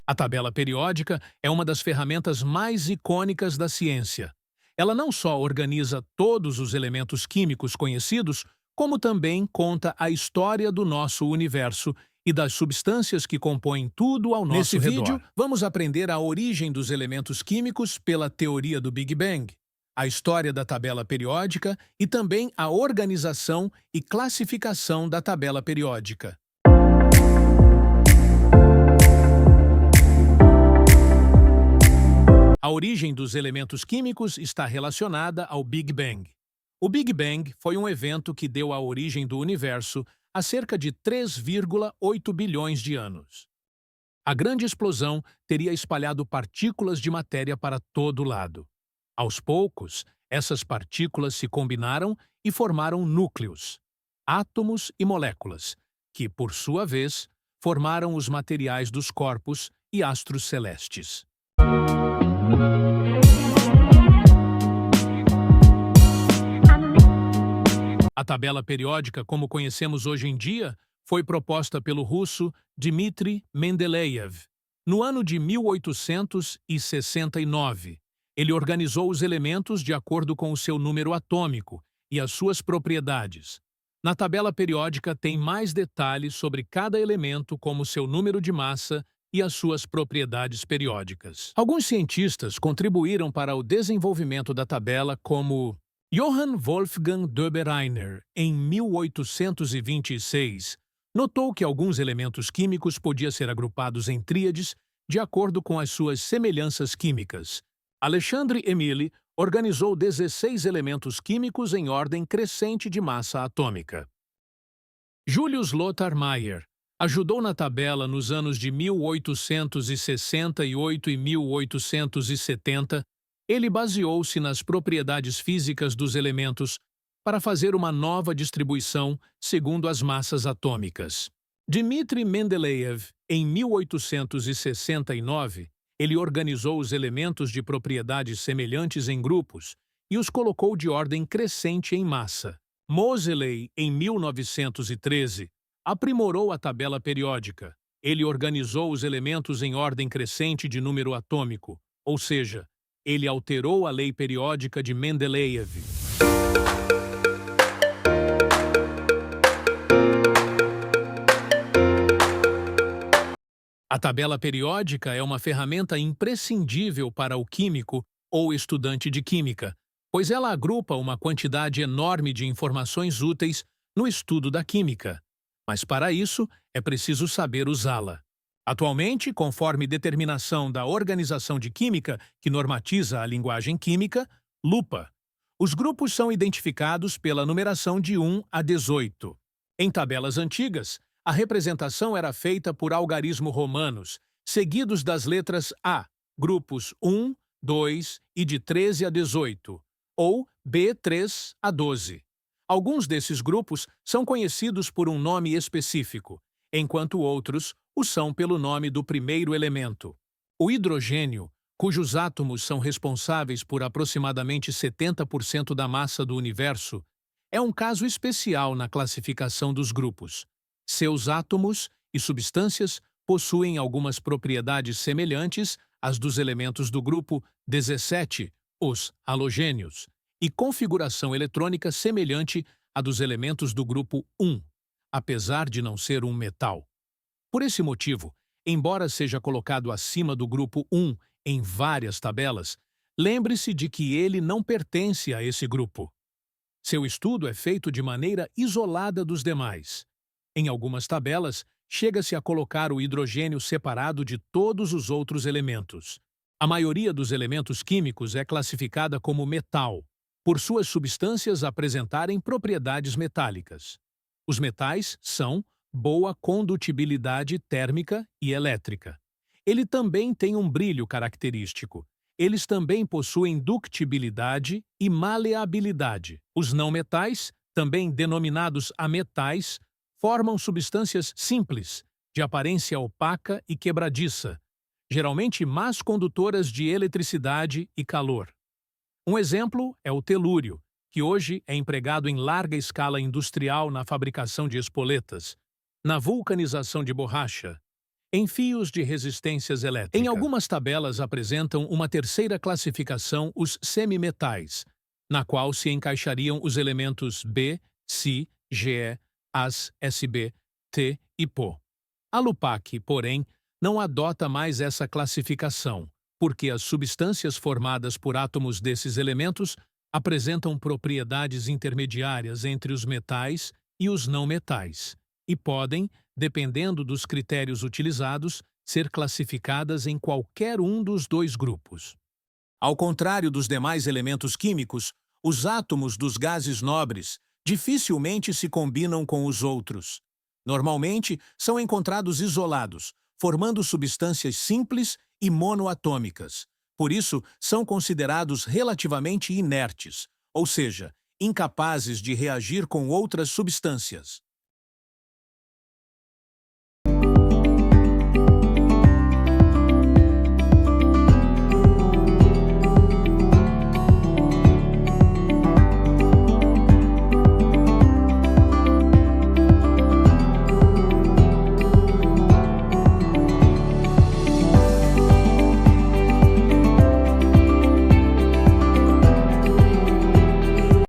A tabela periódica é uma das ferramentas mais icônicas da ciência. Ela não só organiza todos os elementos químicos conhecidos, como também conta a história do nosso universo e das substâncias que compõem tudo ao nosso redor. Nesse vídeo, vamos aprender a origem dos elementos químicos pela teoria do Big Bang, a história da tabela periódica e também a organização e classificação da tabela periódica. A origem dos elementos químicos está relacionada ao Big Bang. O Big Bang foi um evento que deu a origem do universo há cerca de 3,8 bilhões de anos. A grande explosão teria espalhado partículas de matéria para todo lado. Aos poucos, essas partículas se combinaram e formaram núcleos, átomos e moléculas, que, por sua vez, formaram os materiais dos corpos e astros celestes. A tabela periódica, como conhecemos hoje em dia, foi proposta pelo russo Dmitry Mendeleev. No ano de 1869, ele organizou os elementos de acordo com o seu número atômico e as suas propriedades. Na tabela periódica tem mais detalhes sobre cada elemento, como seu número de massa e as suas propriedades periódicas. Alguns cientistas contribuíram para o desenvolvimento da tabela, como Johann Wolfgang Dobereiner, em 1826, notou que alguns elementos químicos podiam ser agrupados em tríades de acordo com as suas semelhanças químicas. Alexandre Émile organizou 16 elementos químicos em ordem crescente de massa atômica. Julius Lothar Meyer ajudou na tabela nos anos de 1868 e 1870. Ele baseou-se nas propriedades físicas dos elementos para fazer uma nova distribuição segundo as massas atômicas. Dmitry Mendeleev, em 1869, ele organizou os elementos de propriedades semelhantes em grupos e os colocou de ordem crescente em massa. Moseley, em 1913, aprimorou a tabela periódica. Ele organizou os elementos em ordem crescente de número atômico, ou seja, ele alterou a lei periódica de Mendeleev. A tabela periódica é uma ferramenta imprescindível para o químico ou estudante de química, pois ela agrupa uma quantidade enorme de informações úteis no estudo da química. Mas para isso, é preciso saber usá-la. Atualmente, conforme determinação da Organização de Química, que normatiza a linguagem química, LUPA, os grupos são identificados pela numeração de 1 a 18. Em tabelas antigas, a representação era feita por algarismo romanos, seguidos das letras A, grupos 1, 2 e de 13 a 18, ou B3 a 12. Alguns desses grupos são conhecidos por um nome específico, enquanto outros o são pelo nome do primeiro elemento. O hidrogênio, cujos átomos são responsáveis por aproximadamente 70% da massa do universo, é um caso especial na classificação dos grupos. Seus átomos e substâncias possuem algumas propriedades semelhantes às dos elementos do grupo 17, os halogênios, e configuração eletrônica semelhante à dos elementos do grupo 1, apesar de não ser um metal. Por esse motivo, embora seja colocado acima do grupo 1 em várias tabelas, lembre-se de que ele não pertence a esse grupo. Seu estudo é feito de maneira isolada dos demais. Em algumas tabelas, chega-se a colocar o hidrogênio separado de todos os outros elementos. A maioria dos elementos químicos é classificada como metal, por suas substâncias apresentarem propriedades metálicas. Os metais são boa condutibilidade térmica e elétrica. Ele também tem um brilho característico. Eles também possuem ductibilidade e maleabilidade. Os não-metais, também denominados ametais, formam substâncias simples, de aparência opaca e quebradiça, geralmente más condutoras de eletricidade e calor. Um exemplo é o telúrio, que hoje é empregado em larga escala industrial na fabricação de espoletas, na vulcanização de borracha em fios de resistências elétricas. Em algumas tabelas apresentam uma terceira classificação, os semimetais, na qual se encaixariam os elementos B, Si, Ge, As, Sb, T e Pô. A LUPAC, porém, não adota mais essa classificação, porque as substâncias formadas por átomos desses elementos apresentam propriedades intermediárias entre os metais e os não metais, e podem, dependendo dos critérios utilizados, ser classificadas em qualquer um dos dois grupos. Ao contrário dos demais elementos químicos, os átomos dos gases nobres dificilmente se combinam com os outros. Normalmente, são encontrados isolados, formando substâncias simples e monoatômicas. Por isso, são considerados relativamente inertes, ou seja, incapazes de reagir com outras substâncias.